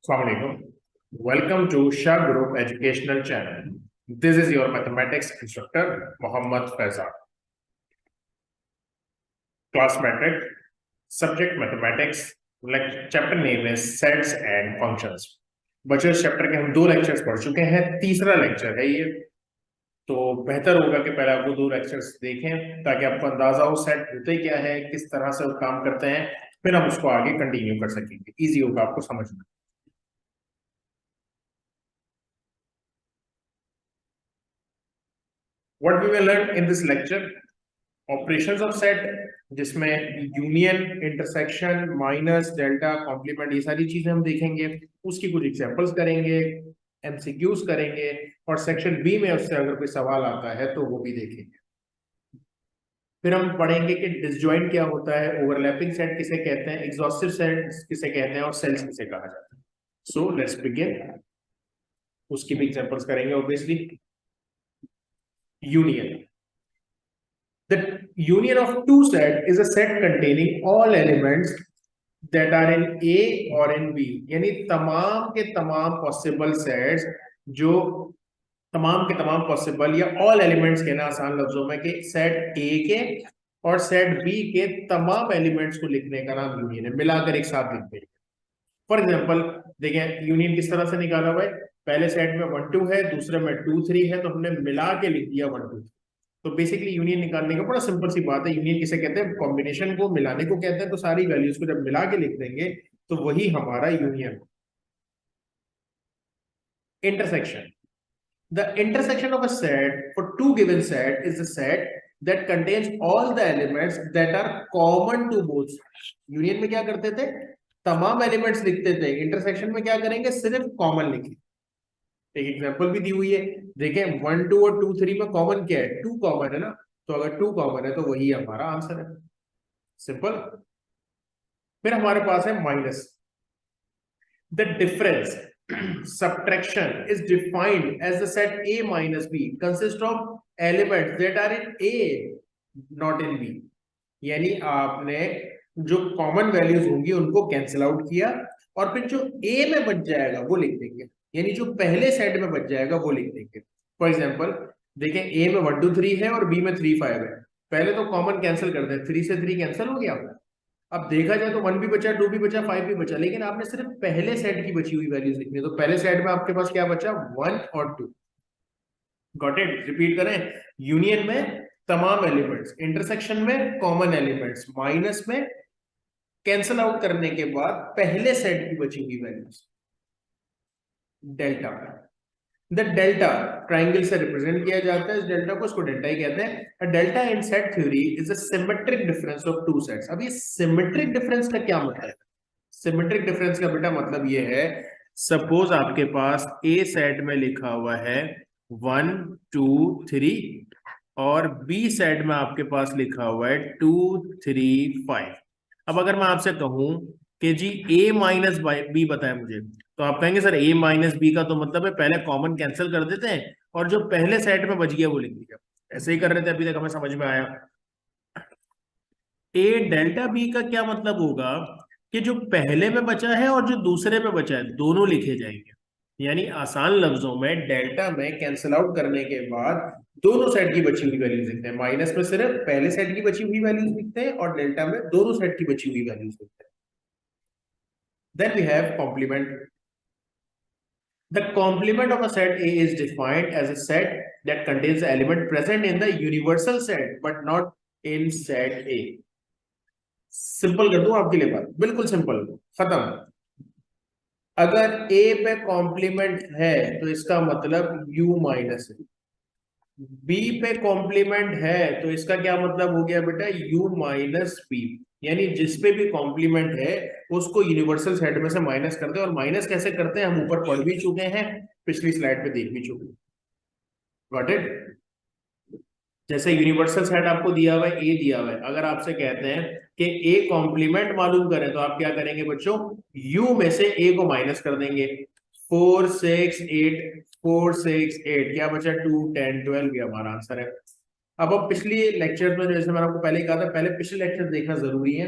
Assalamualaikum. Welcome to Shah Group Educational Channel. This is your mathematics instructor, Muhammad Faizan. Class metric, subject mathematics, chapter name is sets and functions. बच्चों इस chapter के हम 2 lectures पढ़ चुके हैं, तीसरा lecture है ये, तो बेहतर होगा कि पहले आप वो 2 लेक्चर्स देखें ताकि आपको अंदाजा हो सेट होते क्या है, किस तरह से वो काम करते हैं, फिर हम उसको आगे कंटिन्यू कर सकेंगे, इजी होगा आपको समझना। What we will learn in this lecture, operations of set, जिसमें union, intersection, minus, delta, complement, ये सारी चीजें हम देखेंगे, उसकी कुछ एग्जांपल्स करेंगे, एमसीक्यूज करेंगे, और सेक्शन बी में उससे अगर कोई सवाल आता है तो वो भी देखेंगे। फिर हम पढ़ेंगे कि डिसजॉइंट क्या होता है, ओवरलैपिंग सेट किसे कहते हैं, एग्जॉस्टिव सेट किसे कहते हैं, और सेल्स किसे कहा जाता है। So let's begin. उसकी भी एग्जांपल्स करेंगे obviously. Union, the union of two set is a set containing all elements that are in A or in B, यानी तमाम के तमाम पॉसिबल सेट्स, जो तमाम के तमाम पॉसिबल या ऑल एलिमेंट्स के ना आसान लफ्जों में कि सेट A के और सेट B के तमाम एलिमेंट्स को लिखने का नाम यूनियन है, मिलाकर एक साथ लिखते हैं। फॉर एग्जांपल देखें यूनियन किस तरह से निकाला हुआ है, पहले सेट में 1 2 है, दूसरे में 2 3 है, तो हमने मिला के लिख दिया 1 2 3। तो बेसिकली यूनियन निकालने का बड़ा सिंपल सी बात है। यूनियन किसे कहते हैं, कॉम्बिनेशन को मिलाने को कहते हैं। तो सारी वैल्यूज को जब मिला के लिख देंगे तो वही हमारा union. Intersection, the intersection of a set for two given set is the set that contains all the elements that are common to both. Union में क्या करते थे, तमाम एलिमेंट्स लिखते थे, इंटरसेक्शन में क्या करेंगे, सिर्फ कॉमन लिखेंगे। एक एग्जांपल भी दी हुई है, देखें 1 2 और 2 3 में कॉमन क्या है, 2 कॉमन है ना, तो अगर 2 कॉमन है तो वही हमारा आंसर है, सिंपल। फिर हमारे पास है minus, the difference subtraction is defined as the set A minus B consist of elements that are in A not in B। यानी आपने जो कॉमन वैल्यूज होंगी उनको कैंसिल आउट किया और फिर जो A में बच जाएगा वो लिख देंगे, यानी जो पहले सेट में बच जाएगा वो लिख देंगे। फॉर एग्जांपल देखें A में 1 2 3 है और B में 3 5 है, पहले तो कॉमन कैंसिल कर दें, 3 से 3 कैंसिल हो गया। अब देखा जाए तो 1 भी बचा, 2 भी बचा, 5 भी बचा, लेकिन आपने सिर्फ पहले सेट की बची हुई वैल्यूज लिखनी है। तो पहले सेट में आपके पास क्या बचा, 1 और 2। Got it. रिपीट करें, यूनियन में तमाम एलिमेंट्स, इंटरसेक्शन में कॉमन एलिमेंट्स, माइनस में कैंसिल आउट करने के बाद पहले सेट की बची हुई values. Delta, the delta triangle से रिप्रेजेंट किया जाता है, इस डेल्टा को, इसको डेल्टा ही कहते हैं। Delta in set theory is a symmetric difference of two sets. अब ये सिमेट्रिक डिफरेंस का क्या मतलब है, सिमेट्रिक डिफरेंस का बेटा मतलब ये है, सपोज आपके पास ए सेट में लिखा हुआ है 1 2 3 और बी सेट में आपके पास लिखा हुआ है 2 3 5। अब अगर मैं आपसे कहूं कि जी a माइनस बी बताए मुझे, तो आप कहेंगे सर a माइनस बी का तो मतलब है पहले कॉमन कैंसिल कर देते हैं और जो पहले सेट में बच गया वो लिख दिया। ऐसे ही कर रहे थे अभी तक, हमें समझ में आया। a डेल्टा बी का क्या मतलब होगा कि जो पहले में बचा है और जो दूसरे में बचा है दोनों लिखे जाएंगे, यानी आसान लफ्जों में डेल्टा में कैंसिल आउट करने के बाद दोनों सेट की बची हुई वैल्यूज लिखते हैं। माइनस में सिर्फ पहले सेट की बची हुई वैल्यूज लिखते हैं और डेल्टा में दोनों सेट की बची हुई वैल्यूज लिखते हैं। Then we have complement. The complement of a set A is defined as a set that contains the element present in the universal set but not in set A. Simple कर दूं आपके लिए बात, बिल्कुल simple, खत्म। अगर A पे complement है तो इसका मतलब U माइनस है, B पे कॉम्प्लीमेंट है तो इसका क्या मतलब हो गया बेटा, U माइनस B। यानी जिस पे भी कॉम्प्लीमेंट है उसको यूनिवर्सल सेट में से माइनस करते हैं, और माइनस कैसे करते हैं हम ऊपर पढ़ भी चुके हैं, पिछली स्लाइड पे देख भी चुके हैं। Got it. जैसे यूनिवर्सल सेट आपको दिया हुआ है, ए दिया हुआ है, अगर आपसे कहते हैं कि ए कॉम्प्लीमेंट मालूम करें तो आप क्या करेंगे बच्चों, यू में से ए को माइनस कर देंगे। 4 6 8 4 6 8 क्या बचा, 2 10 12, ये हमारा आंसर है। अब पिछली लेक्चर में जैसे मैंने आपको पहले कहा था, पहले पिछले लेक्चर देखना जरूरी है।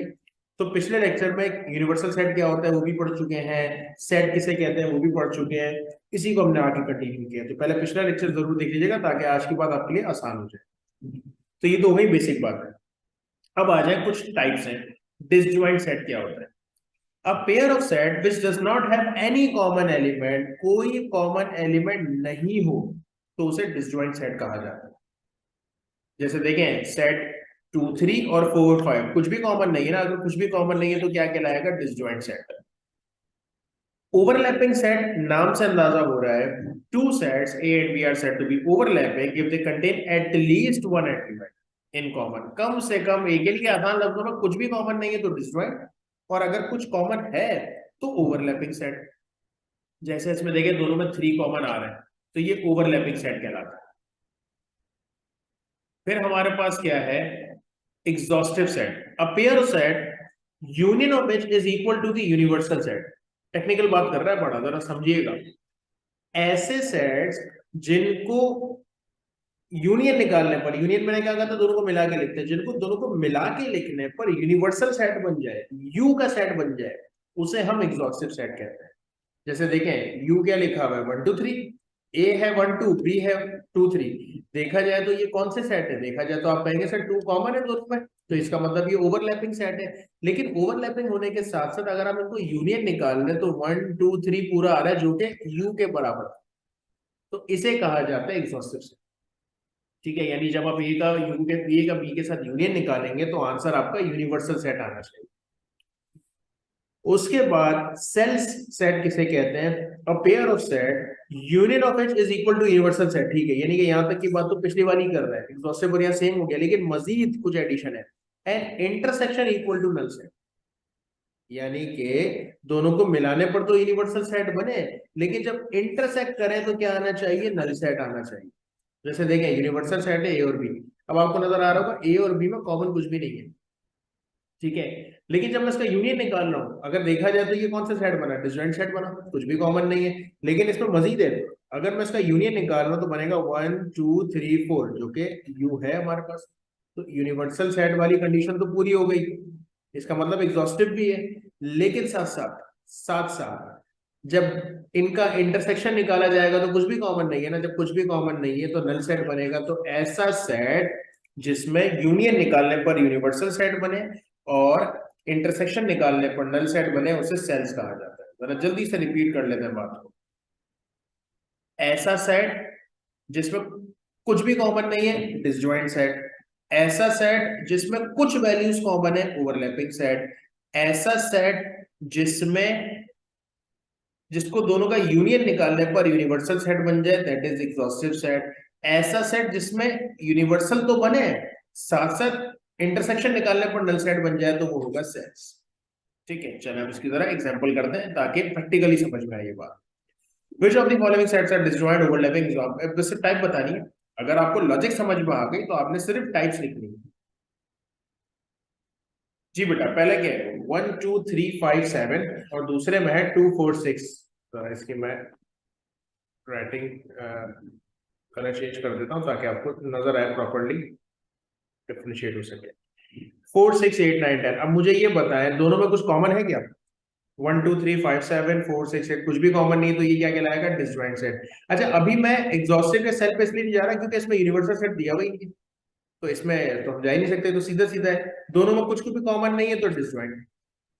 तो पिछले लेक्चर में यूनिवर्सल सेट क्या होता है वो भी पढ़ चुके हैं, सेट किसे कहते हैं वो भी पढ़ चुके हैं, इसी को हमने आगे कंटिन्यू किया। तो पहले पिछला लेक्चर जरूर देख लीजिएगा ताकि आज की बात आपके लिए आसान हो जाए। तो ये तो हो गई बेसिक बात है। अब आ जाए कुछ टाइप्स हैं। डिसजॉइंट सेट क्या होता है? अ pair of set which does not have any common element, कोई कॉमन एलिमेंट नहीं हो तो उसे डिसजॉइंट सेट कहा जाता है। जैसे देखें सेट 2 3 और 4 5 कुछ भी कॉमन नहीं है ना, अगर कुछ भी कॉमन नहीं है तो क्या कहलाएगा? Disjoint set. ओवरलैपिंग सेट नाम से अंदाजा हो रहा है two sets A and B are said to be overlapping if they contain at least one element in common. कम से कम एक, के आसान लफ्जों में कुछ भी कॉमन नहीं है तो डिसजॉइंट, और अगर कुछ कॉमन है तो ओवरलैपिंग सेट। जैसे इसमें देखें दोनों में 3 कॉमन आ रहे हैं तो ये ओवरलैपिंग सेट कहलाता है। फिर हमारे पास क्या है? Exhaustive set. A pair of set union of which is equal to the universal set. Technical बात कर रहा है, बड़ा जरा समझिएगा। ऐसे सेट्स जिनको यूनियन निकालने पर, यूनियन मैंने क्या कहा था, दोनों को मिला के लिखते हैं, जिनको दोनों को मिला के लिखने पर यूनिवर्सल सेट बन जाए, यू का सेट बन जाए, उसे हम एग्जॉस्टिव सेट कहते हैं। जैसे देखें यू क्या लिखा हुआ है 1 2 3, ए है 1 2, बी है 2 3। देखा जाए तो ये कौन से सेट है? देखा जाए तो आप कहेंगे सर 2 कॉमन है दोनों में, तो इसका मतलब ये ओवरलैपिंग सेट है। लेकिन ओवरलैपिंग होने के साथ साथ अगर हम इनको यूनियन निकाल लें तो 1 2 3 पूरा आ रहा है जो कि यू के बराबर है, तो इसे कहा जाता है एग्जॉस्टिव सेट। ठीक है, यानी जब आप ए का यू के, ए का बी के साथ यूनियन निकालेंगे तो आंसर आपका यूनिवर्सल सेट आना चाहिए। उसके बाद सेल्स सेट किसे कहते हैं? A pair of set union of each is equal to universal set. ठीक है, यानी कि यहां तक की बात तो पिछली वाली कर रहा है, एग्जॉस्टिव और यहां सेम हो गया, लेकिन मजीद कुछ एडिशन है। An intersection equal to null set, यानी कि दोनों को मिलाने पर तो यूनिवर्सल सेट बने, लेकिन जब इंटरसेक्ट करें तो क्या आना चाहिए? नल सेट आना चाहिए। जैसे देखें यूनिवर्सल सेट है ए और बी, अब आपको नजर आ रहा होगा ए और बी में कॉमन कुछ भी नहीं है, ठीक है। लेकिन जब मैं इसका यूनियन निकाल रहा हूं, अगर देखा जाए तो ये कौन सा सेट बना? डिसजॉइंट सेट बना, कुछ भी कॉमन नहीं है। लेकिन इसमें मजीद है, अगर मैं इसका यूनियन निकाल रहा हूं तो बनेगा 1 2 3 4 जो कि यू है हमारे पास, तो यूनिवर्सल सेट वाली कंडीशन तो पूरी हो गई, इसका मतलब एग्जॉस्टिव भी है। लेकिन साथ साथ जब इनका इंटरसेक्शन निकाला जाएगा तो कुछ भी कॉमन नहीं है ना, जब कुछ भी कॉमन नहीं है तो नल सेट बनेगा। तो ऐसा सेट जिसमें यूनियन निकालने पर यूनिवर्सल सेट बने और इंटरसेक्शन निकालने पर नल सेट बने उसे सेल्स कहा जाता है। जरा जल्दी से रिपीट कर लेते हैं बात को। ऐसा सेट जिसमें कुछ भी कॉमन नहीं है, डिसजॉइंट सेट। ऐसा सेट जिसमें कुछ वैल्यूज कॉमन है, ओवरलैपिंग सेट। ऐसा सेट जिसमें जिसको दोनों का यूनियन निकालने पर यूनिवर्सल सेट बन जाए, दैट इज एग्जॉस्टिव सेट। ऐसा सेट जिसमें यूनिवर्सल तो बने साथ साथ इंटरसेक्शन निकालने पर नल सेट बन जाए तो वो होगा सेट्स। ठीक है, चलो अब इसकी जरा एग्जांपल करते हैं ताकि प्रैक्टिकली समझ में आए ये बात। Which of the following sets are disjoint overlapping? अब बस टाइप बतानी है, अगर आपको लॉजिक समझ में आ गई तो आपने सिर्फ टाइप्स लिखनी है। जी बेटा, पहले क्या है? 1 2 3 5 7 और दूसरे में है 2 4 6। इसकी मैं राइटिंग कलर चेंज कर देता हूँ ताकि आपको नजर आए, प्रॉपरली डिफरेंशिएट हो सके। 4 6 8 9 10। अब मुझे ये बताएं दोनों में कुछ कॉमन है क्या? 1 2 3 5 7 4 6 8 कुछ भी कॉमन नहीं है तो ये क्या कहलाएगा? Disjoint set. अच्छा, अभी मैं एग्जॉस्टिव के सेल पे इसलिए नहीं जा रहा क्योंकि इसमें यूनिवर्सल सेट दिया हुआ ही नहीं है, तो इसमें तो हम जा ही नहीं सकते, तो सीधा सीधा है दोनों में कुछ भी कॉमन नहीं है तो डिसजॉइंट।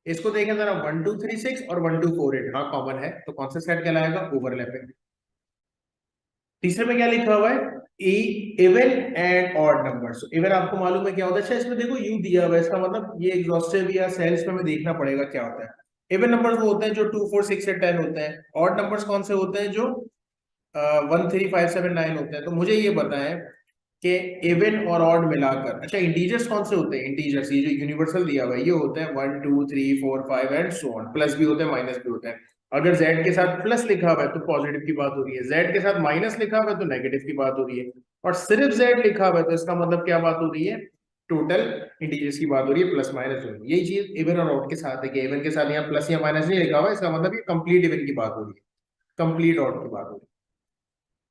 इसको देखें जरा, 1 2 3 6 और 1 2 4 8, हाँ कॉमन है, तो कौन सा सेट कहलाएगा? ओवरलैपिंग। तीसरे में क्या लिखा हुआ है? Even and odd numbers. Even आपको मालूम है क्या होता है? अच्छा, इसमें देखो यू दिया हुआ है, इसका मतलब ये एग्जॉस्टिव या सेल्स में हमें देखना पड़ेगा क्या होता है। इवन नंबर्स वो होते हैं जो 2 4 6 से 10 होते हैं। ऑड नंबर्स कौन से होते हैं? जो 1 3 5 7 9 होते हैं। तो मुझे ये बताएं कि इवन और ऑड मिलाकर, अच्छा इंटीजर्स कौन से होते हैं? इंटीजर्स ये जो यूनिवर्सल दिया हुआ है ये होते हैं 1 2 3 4 5 एंड सो ऑन। प्लस भी होते हैं, माइनस भी होते हैं। अगर z के साथ प्लस लिखा हुआ है तो पॉजिटिव की बात हो रही है, z के साथ माइनस लिखा हुआ है तो नेगेटिव की बात हो रही है, और सिर्फ z लिखा हुआ है तो इसका मतलब क्या बात हो रही है? टोटल इंटीजर्स की बात हो रही है, प्लस माइनस हो रही है। यही चीज इवन और ऑड के साथ है कि इवन के साथ यहाँ प्लस या माइनस नहीं लिखा हुआ, इसका मतलब ये कंप्लीट इवन की बात हो रही है, कंप्लीट ऑड की बात हो रही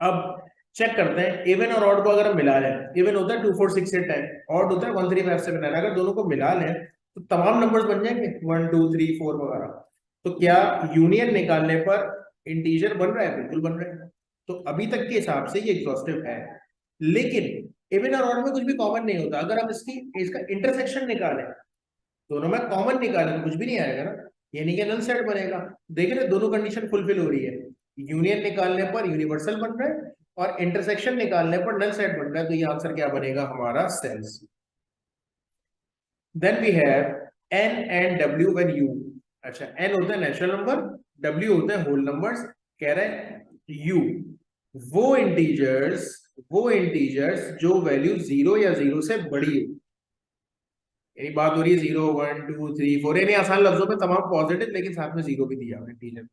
है। अब चेक करते हैं इवन और ऑड को अगर हम मिला लें, इवन होता है 2 4 6 8 10, ऑड होता है 1 3 5 7 9। अगर दोनों को मिला लें तो तमाम नंबर्स बन जाएंगे 1 2 3 4 वगैरह। तो क्या यूनियन निकालने पर इंटीजर बन रहा है? बिल्कुल बन रहा है। तो अभी तक के हिसाब से ये एग्जॉस्टिव है, लेकिन इवन और ऑड में कुछ भी कॉमन नहीं होता। अगर हम इसका इंटरसेक्शन निकालें, दोनों में कॉमन निकालें, तो कुछ भी नहीं आएगा ना, यानी कि नल सेट बनेगा। देख रहे दोनों कंडीशन फुलफिल हो रही है, यूनियन निकालने पर यूनिवर्सल बन रहा है और इंटरसेक्शन निकालने पर नल सेट बन रहा है। तो ये आंसर क्या बनेगा हमारा? Cells. Then we have n and w when u। अच्छा, n होता है नेचुरल नंबर, w होता है होल नंबर्स। कह रहे हैं u वो इंटीजर्स जो वैल्यू 0 या 0 से बड़ी हो। यही बात हो रही है 0 1 2 3 4, यानी आसान लफ्जों में तमाम पॉजिटिव, लेकिन साथ में 0 भी दिया हुआ इंटीजर।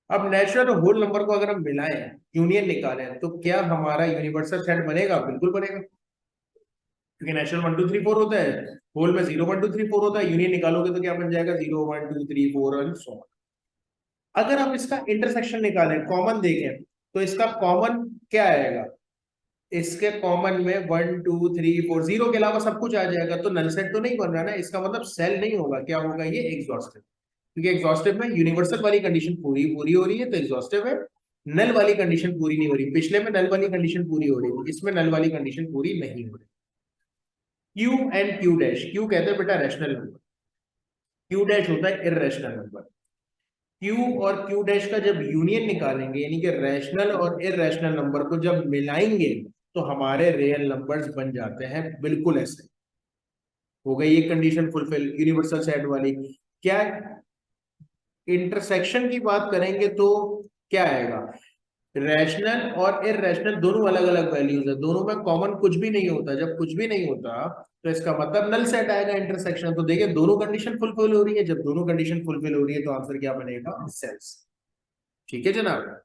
अब नेचुरल और होल नंबर को अगर हम मिलाएं, यूनियन निकालें, तो क्या हमारा यूनिवर्सल सेट बनेगा? बिल्कुल बनेगा, क्योंकि नेचुरल 1 2 3 4 होता है, होल में 0 1 2 3 4 होता है। यूनियन निकालोगे तो क्या बन जाएगा? 0 1 2 3 4 एंड सो ऑन। अगर हम इसका इंटरसेक्शन निकालें, कॉमन देखें, तो इसका कॉमन क्या आएगा? इसके कॉमन में 1 2 3 4 0 के अलावा सब कुछ आ जाएगा, तो नल सेट तो नहीं बन रहा ना, इसका मतलब सेल नहीं होगा। क्या होगा? ये एग्जॉस्टिव, क्योंकि एग्जॉस्टिव में यूनिवर्सल वाली कंडीशन पूरी पूरी हो रही है, तो एग्जॉस्टिव है। नल वाली कंडीशन पूरी नहीं हो रही, पिछले में नल वाली कंडीशन पूरी हो रही थी, इसमें नल वाली कंडीशन पूरी नहीं हो रही। Q and Q dash, Q कहते हैं बेटा रैशनल नंबर, क्यू डैश होता है इररेशनल नंबर। क्यू और क्यू डैश का जब यूनियन निकालेंगे, यानी कि रैशनल और इररेशनल नंबर को जब मिलाएंगे, तो हमारे रियल नंबर्स बन जाते हैं, बिल्कुल ऐसे। हो गई ये कंडीशन फुलफिल यूनिवर्सल सेट वाली। क्या इंटरसेक्शन की बात करेंगे तो क्या आएगा? रैशनल और इररेशनल दोनों अलग अलग वैल्यूज है, दोनों में कॉमन कुछ भी नहीं होता। जब कुछ भी नहीं होता, तो इसका मतलब नल सेट आएगा इंटरसेक्शन। तो देखिए दोनों कंडीशन फुलफिल हो रही है, जब दोनों कंडीशन फुलफिल हो रही है, तो आंसर क्या बनेगा? सेल्स। ठीक है जनाब,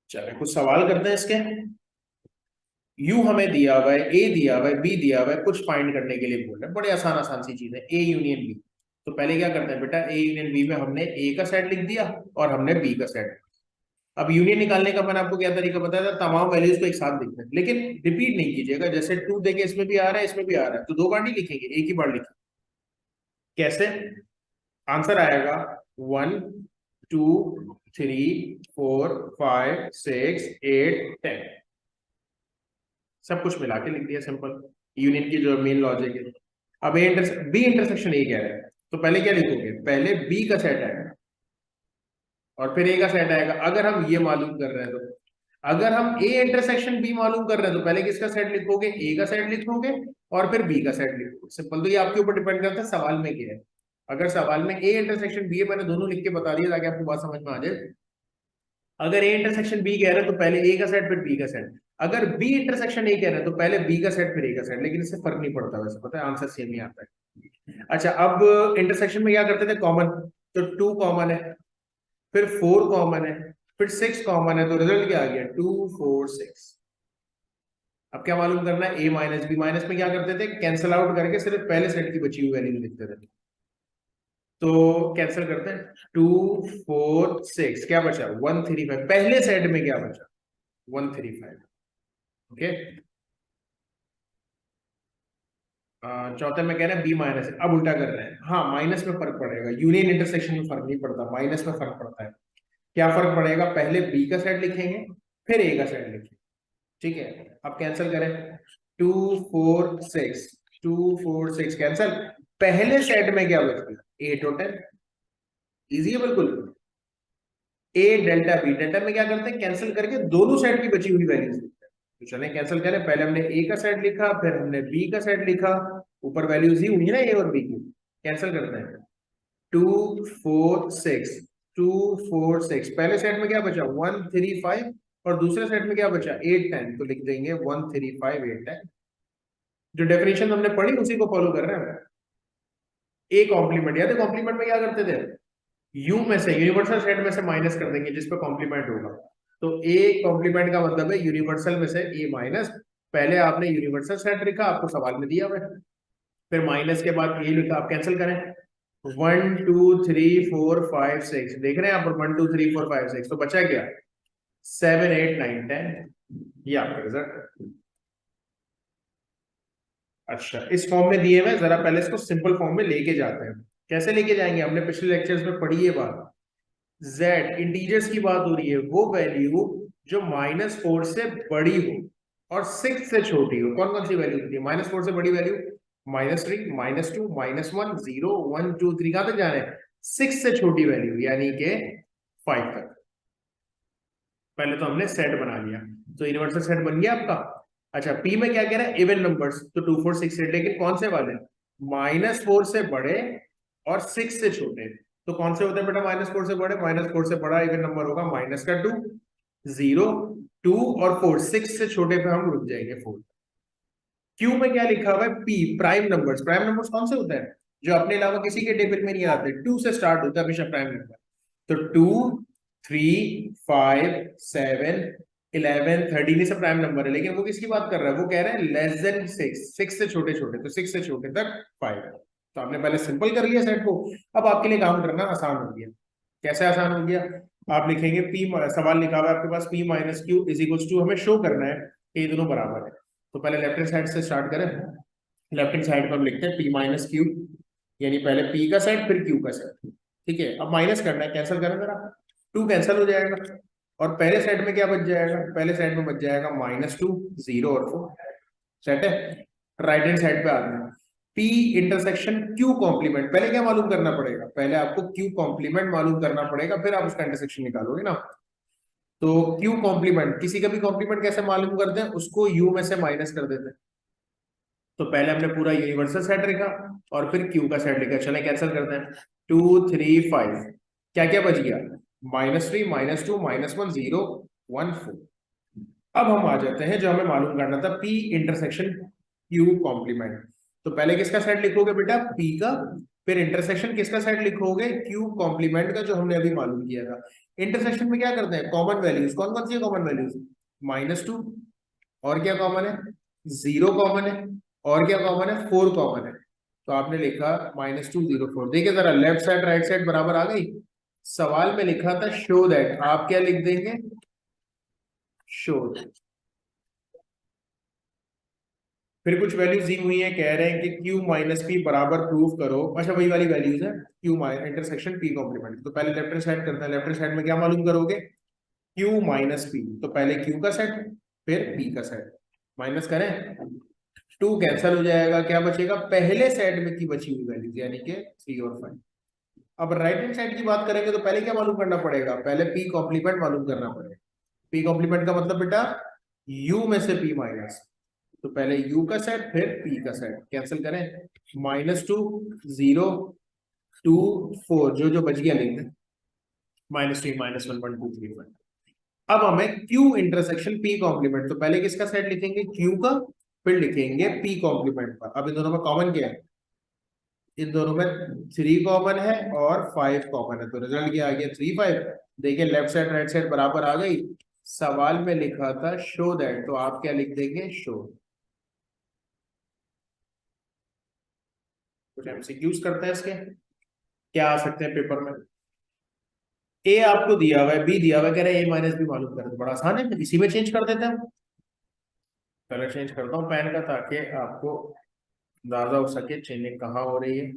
चलिए कुछ सवाल करते हैं इसके। यू हमें दिया हुआ है, ए दिया हुआ है, बी दिया हुआ है, कुछ फाइंड करने के लिए बोल रहे हैं। बड़े आसान आसान सी चीज है, ए यूनियन बी। तो पहले क्या करते हैं बेटा, ए यूनियन बी में हमने ए का सेट लिख दिया और हमने बी का सेट। अब यूनियन निकालने का मैंने आपको क्या तरीका बताया था, तमाम वैल्यूज को एक साथ लिखना है, लेकिन रिपीट नहीं कीजिएगा। जैसे 2 देके इसमें भी आ रहा है, इसमें भी आ रहा है, तो 2 बार नहीं लिखेंगे, एक ही बार लिखेंगे। कैसे? आंसर आएगा 1 2 3 4 5 6 8 10, सब कुछ मिला के लिख दिया, सिंपल। यूनियन की जो मेन लॉजिक है। अब बी इंटरसेक्शन ए कह रहे हैं, तो पहले क्या लिखोगे? पहले बी का सेट आएगा और फिर ए का सेट आएगा, अगर हम ये मालूम कर रहे हैं तो। अगर हम ए इंटरसेक्शन बी मालूम कर रहे हैं, तो पहले किसका सेट लिखोगे? ए का सेट लिखोगे और फिर बी का सेट लिखोगे, सिंपल। तो ये आपके ऊपर डिपेंड करता है सवाल में क्या है। अगर सवाल में ए इंटरसेक्शन बी है, मैंने दोनों लिख के बता दिया ताकि आपको बात समझ में आ जाए। अगर ए इंटरसेक्शन बी कह रहे हैं, तो पहले ए का सेट फिर बी का सेट। अगर बी इंटरसेक्शन ए कह रहे हैं, तो पहले बी का सेट फिर ए का सेट। लेकिन इससे फर्क नहीं पड़ता, वैसे पता है, आंसर सेम ही आता है। अच्छा, अब इंटरसेक्शन में क्या करते थे? कॉमन, तो 2 कॉमन है, फिर 4 कॉमन है, फिर 6 कॉमन है, तो रिजल्ट क्या आ गया? 2 4 6। अब क्या मालूम करना है? ए माइनस बी। माइनस में क्या करते थे? कैंसिल आउट करके सिर्फ पहले सेट की बची हुई वैल्यू लिखते थे। तो कैंसिल करते हैं, 2 4 6, क्या बचा? 1 3 5। पहले सेट में क्या बचा? 1 3 5। ओके, चौथे में कह रहे हैं बी माइनस है, अब उल्टा कर रहे हैं। हाँ, माइनस में फर्क पड़ेगा, यूनियन इंटरसेक्शन में फर्क नहीं पड़ता, माइनस में फर्क पड़ता है। क्या फर्क पड़ेगा? पहले बी का सेट लिखेंगे, फिर ए का सेट लिखेंगे। ठीक है, अब कैंसिल करें, 2 4 6, 2 4 6 कैंसिल। पहले सेट में क्या बच गया? ए टोटल। इजी है बिल्कुल। ए डेल्टा बी, डेल्टा में क्या करते हैं? कैंसिल करके दोनों सेट की बची हुई वैल्यूज लिखते हैं। तो चले कैंसिल करें, पहले हमने ए का सेट लिखा, फिर हमने बी का सेट लिखा, ऊपर वैल्यूज ही हुई है ना ए और बी की। कैंसिल करते हैं, 2 4 6, 2 4 6। पहले सेट में क्या बचा? 1 3 5, और दूसरे सेट में क्या बचा? 8 10। तो लिख देंगे 1 3 5 8 10। जो डेफिनेशन हमने पढ़ी उसी को फॉलो कर रहे हैं। ए कॉम्प्लीमेंट, याद है कॉम्प्लीमेंट में क्या करते थे? यू में से, यूनिवर्सल सेट में से माइनस कर देंगे जिस पे कॉम्प्लीमेंट होगा। तो ए कॉम्प्लीमेंट का मतलब है यूनिवर्सल में से ए माइनस। पहले आपने यूनिवर्सल सेट लिखा, आपको सवाल में दिया हुआ है, फिर माइनस के बाद ए लिखा। आप कैंसिल करें, 1 2 3 4 5 6, देख रहे हैं आप, 1 2 3 4 5 6, तो बचा क्या? 7 8 9 10। ये आपका रिजल्ट। अच्छा, इस फॉर्म में दिए हुए, जरा पहले इसको सिंपल फॉर्म में लेके जाते हैं। कैसे लेके जाएंगे, हमने पिछले लेक्चर्स में पढ़ी है बात। z इंटीजर्स की बात हो रही है, वो वैल्यू जो -4 से बड़ी हो और 6 से छोटी हो। कौन कौन सी वैल्यू होती है -4 से बड़ी वैल्यू? -3, -2, -1, 0, 1, 2, 3, कहां तक जा रहे हैं? 6 से छोटी वैल्यू यानी कि 5 तक। पहले तो हमने सेट बना लिया, तो यूनिवर्सल सेट बन गया आपका। अच्छा, पी में क्या कह रहा है? इवन नंबर्स, तो 2, 4, 6, 8, लेकिन कौन से वाले? -4 से बड़े और 6 से छोटे। तो कौन से होते हैं बेटा -4 से बड़े? -4 से बड़ा इवन नंबर होगा -2, 0, 2 और 4। 6 से छोटे पे हम रुक जाएंगे 4। क्यू में क्या लिखा हुआ है? P, prime numbers. Prime numbers कौन से होते हैं? जो अपने अलावा किसी के टेबल में नहीं आते, 2 से स्टार्ट होता है हमेशा प्राइम नंबर। तो 2, 3, 5, 7, 11, 13, ये सब प्राइम नंबर है। लेकिन वो किसकी बात कर रहा है? वो कह रहे हैं लेस देन 6, 6 से छोटे छोटे, तो 6 से छोटे तक 5 है। तो आपने पहले सिंपल कर लिया सेट को, अब आपके लिए काम करना आसान हो गया। कैसे आसान हो गया? आप लिखेंगे पी, सवाल लिखा हुआ है आपके पास, P minus Q is equal to, हमें शो करना है कि ये दोनों बराबर है। तो पहले लेफ्ट हैंड साइड से स्टार्ट करें। लेफ्ट हैंड साइड पर हम लिखते हैं पी माइनस क्यू, यानी पहले पी का सेट फिर क्यू का सेट। ठीक है, अब माइनस करना है, कैंसिल करें जरा। 2 कैंसिल हो जाएगा, और पहले सेट में क्या बच जाएगा? पहले सेट में बच जाएगा -2, 0 और 4। सेट है। राइट हैंड साइड पे आ गया पी इंटरसेक्शन क्यू कॉम्प्लीमेंट। पहले क्या मालूम करना पड़ेगा? पहले आपको क्यू कॉम्प्लीमेंट मालूम करना पड़ेगा, फिर आप उसका इंटरसेक्शन निकालोगे ना। तो क्यू कॉम्प्लीमेंट, किसी का भी कॉम्प्लीमेंट कैसे मालूम करते हैं? उसको यू में से माइनस कर देते हैं। तो पहले हमने पूरा यूनिवर्सल सेट लिखा और फिर क्यू का सेट लिखा। चले कैंसिल करते हैं। 2, 3, 5, क्या क्या बच गया? -3, -2, -1, 0, 1, 4। अब हम आ जाते हैं जो हमें मालूम करना था, पी इंटरसेक्शन क्यू कॉम्प्लीमेंट। तो पहले किसका सेट लिखोगे बेटा? पी का। फिर इंटरसेक्शन किसका सेट लिखोगे? क्यू कॉम्प्लीमेंट का, जो हमने अभी मालूम किया था। इंटरसेक्शन में क्या करते हैं? Common values. कौन कौन सी कॉमन वैल्यूज? -2, और क्या कॉमन है? 0 कॉमन है, और क्या कॉमन है? 4 कॉमन है। तो आपने लिखा -2, 0, 4। देखिए जरा, लेफ्ट साइड राइट साइड बराबर आ गई। सवाल में लिखा था शो दैट, आप क्या लिख देंगे? शो। फिर कुछ वैल्यूज दी हुई है, कह रहे हैं कि क्यू माइनस पी बराबर प्रूव करो। अच्छा, वही वाली वैल्यूज है, क्यू इंटरसेक्शन पी कॉम्प्लीमेंट। तो पहले लेफ्ट हैंड साइड करते हैं। लेफ्ट हैंड साइड में क्या मालूम करोगे? Q minus P. तो पहले क्यू का सेट फिर पी का सेट, माइनस करें। 2 कैंसिल हो जाएगा, क्या बचेगा? पहले सेट में की बची हुई वैल्यूज, यानी कि 3 और 5। अब राइट हैंड साइड की बात करेंगे तो पहले क्या मालूम करना पड़ेगा? पहले पी कॉम्प्लीमेंट मालूम करना पड़ेगा। पी कॉम्प्लीमेंट का मतलब बेटा यू में से पी माइनस। तो पहले u का सेट फिर p का सेट, कैंसिल करें। -2, 0, 2, 4, जो जो बच गया लिख दें। -3, -1, 1, 2, 3, 1। अब हमें q इंटरसेक्शन p कॉम्प्लीमेंट, तो पहले किसका सेट लिखेंगे? q का, फिर लिखेंगे p कॉम्प्लीमेंट का। अब इन दोनों में कॉमन क्या है? इन दोनों में 3 कॉमन है और 5 कॉमन है, तो रिजल्ट क्या आ गया? 3, 5। देखिए लेफ्ट साइड राइट साइड बराबर आ गई। सवाल में लिखा था शो दैट, तो आप क्या लिख देंगे? शो। कुछ एमसीक्यूज करते हैं इसके, क्या आ सकते हैं पेपर में। ए आपको दिया हुआ है, बी दिया हुआ है, कह रहे हैं ए माइनस बी मालूम करें। तो बड़ा आसान है, इसी में चेंज कर देते हैं हम। पहले चेंज करता हूँ पेन का, ताकि आपको अंदाजा हो सके चेंजिंग कहाँ हो रही है।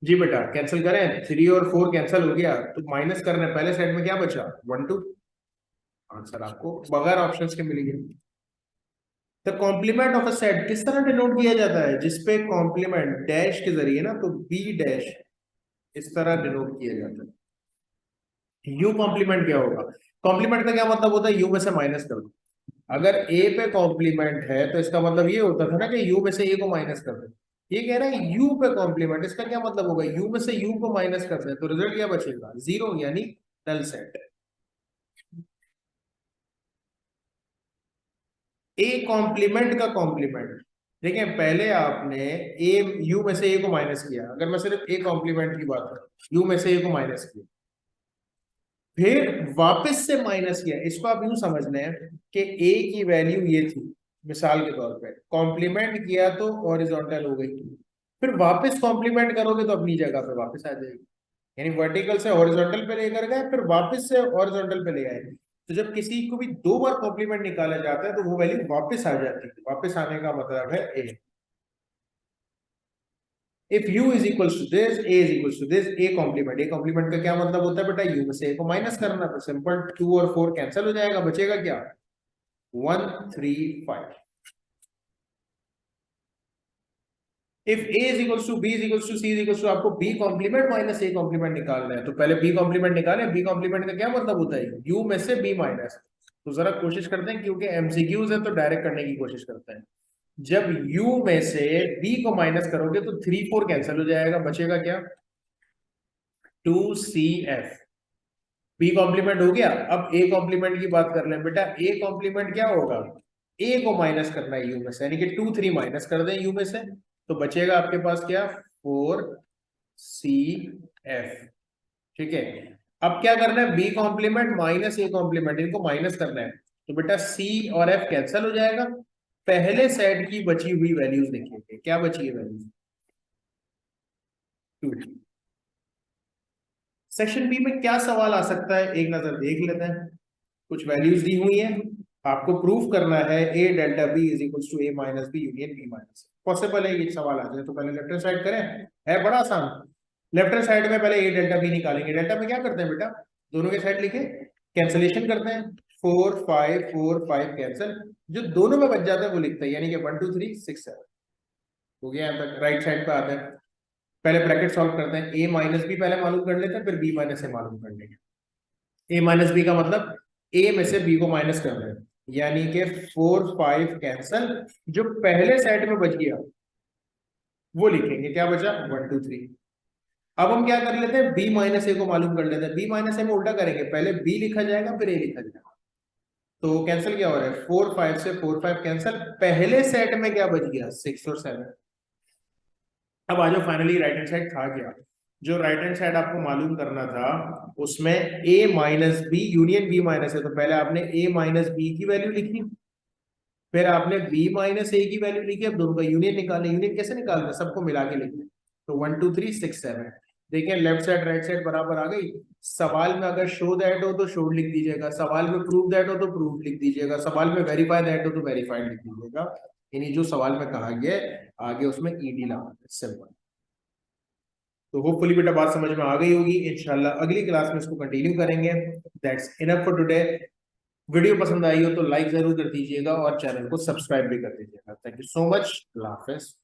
जी बेटा, कैंसिल करें। 3 और 4 कैंसिल हो गया, तो माइनस करना है। पहले सेट में क्या बचा? 1, 2। आंसर आपको बगैर ऑप्शंस के मिल गया। The complement of a set किस तरह डिनोट किया जाता है? जिसपे कॉम्प्लीमेंट डैश के जरिए ना, तो बी डैश इस तरह डिनोट किया जाता है। यू कॉम्प्लीमेंट क्या होगा? कॉम्प्लीमेंट का क्या मतलब होता है? यू में से माइनस कर दो। अगर ए पे कॉम्प्लीमेंट है तो इसका मतलब ये होता था ना कि यू में से ए को माइनस कर दे। ये कह रहा है यू पे कॉम्प्लीमेंट, इसका क्या मतलब होगा? यू में से यू को माइनस कर दे, तो रिजल्ट क्या बचेगा? 0, यानी नल सेट। ए कॉम्प्लीमेंट का कॉम्प्लीमेंट, देखिए पहले आपने ए, यू में से ए को माइनस किया। अगर मैं सिर्फ ए कॉम्प्लीमेंट की बात करूं, यू में से ए को माइनस किया, फिर वापस से माइनस किया। इसको आप यूं समझ लें कि ए की वैल्यू ये थी, मिसाल के तौर पे कॉम्प्लीमेंट किया तो हॉरिजॉन्टल हो गई, फिर वापस कॉम्प्लीमेंट करोगे तो अपनी जगह पे वापस आ जाएगी। यानी वर्टिकल से हॉरिजॉन्टल पे लेकर गए, फिर वापस से हॉरिजॉन्टल पे ले आए। तो जब किसी को भी 2 बार कॉम्प्लीमेंट निकाला जाता है तो वो वैल्यू वापस आ जाती है, वापस आने का मतलब है a। If u is equals to this, a is equals to this, a complement का क्या मतलब होता है बेटा, u में से a को माइनस करना, तो सिंपल 2 और 4 कैंसिल हो जाएगा, बचेगा क्या 1 3 5। If a is equals to b is equals to c is equals to, आपको b complement minus a complement निकालना है, तो पहले b कॉम्प्लीमेंट निकालें। b कॉम्प्लीमेंट का क्या मतलब होता है, u में से b माइनस। तो जरा कोशिश करते हैं, क्योंकि एमसीक्यूज है तो डायरेक्ट करने की कोशिश करते हैं। जब u में से b को माइनस करोगे तो 3 4 कैंसिल हो जाएगा, बचेगा क्या 2cf। बी कॉम्प्लीमेंट हो गया। अब ए कॉम्प्लीमेंट की बात कर लें बेटा, ए कॉम्प्लीमेंट क्या होगा, ए को माइनस करना है यू में से, यानी कि 2 3 माइनस कर दें यू में से, तो बचेगा आपके पास क्या 4cf। ठीक है, अब क्या करना है, B complement minus A complement, इनको माइनस करना है, तो बेटा सी और एफ कैंसिल हो जाएगा। पहले सेट की बची हुई वैल्यूज लिखेंगे, क्या बची है वैल्यूज 2। सेक्शन बी में क्या सवाल आ सकता है, एक नजर देख लेते हैं। कुछ वैल्यूज दी हुई है, आपको प्रूफ करना है a delta b is equals to a minus B union b minus. Possible है ये सवाल आ जाए, तो पहले लेफ्ट हैंड साइड करें, है बड़ा आसान। लेफ्ट हैंड साइड में पहले a डेल्टा b निकालेंगे। डेल्टा में क्या करते हैं बेटा, दोनों के साइड लिखे कैंसिलेशन करते हैं, 4 5 4 5 कैंसिल, जो दोनों में बच जाता है वो लिखते हैं, यानी कि 1 2 3 6 7 हो गया। यहाँ तक राइट साइड पे आते हैं, पहले ब्रैकेट सॉल्व करते हैं, a माइनस बी पहले मालूम कर लेते हैं, फिर b माइनस ए मालूम कर लेंगे। a माइनस बी का मतलब a में से b को माइनस कर रहे हैं, यानी कि 4 5 कैंसल, जो पहले सेट में बच गया वो लिखेंगे, क्या बचा 1 2 3। अब हम क्या कर लेते हैं, b माइनस ए को मालूम कर लेते हैं। b माइनस ए में उल्टा करेंगे, पहले b लिखा जाएगा फिर a लिखा जाएगा, तो कैंसिल क्या हो रहा है 4 5 से 4 5 कैंसिल, पहले सेट में क्या बच गया 6 और 7। अब आ जाओ, फाइनली राइट हैंड साइड था क्या, जो राइट हैंड साइड आपको मालूम करना था उसमें a minus B union b minus है, तो पहले आपने a माइनस बी की वैल्यू लिखी, फिर आपने b माइनस ए की वैल्यू लिखी, अब दोनों का यूनियन निकालने। यूनियन कैसे निकालते हैं, सबको मिला के लिखते हैं, तो 1 2 3 6 7। देखिए लेफ्ट साइड राइट साइड बराबर आ गई। सवाल में अगर शो दैट हो तो शो लिख दीजिएगा, सवाल में प्रूव दैट हो तो प्रूव लिख दीजिएगा, सवाल में वेरीफाई दैट हो तो वेरीफाइड लिख दीजिएगा, यानी जो सवाल में कहा गया है आगे उसमें ईडी लगाना है, सिंपल। तो होपफुली बेटा बात समझ में आ गई होगी, इंशाल्लाह अगली क्लास में इसको कंटिन्यू करेंगे। That's enough for today. Video पसंद आई हो तो लाइक जरूर कर दीजिएगा और चैनल को सब्सक्राइब भी कर दीजिएगा। Thank you so much, Allah Hafiz.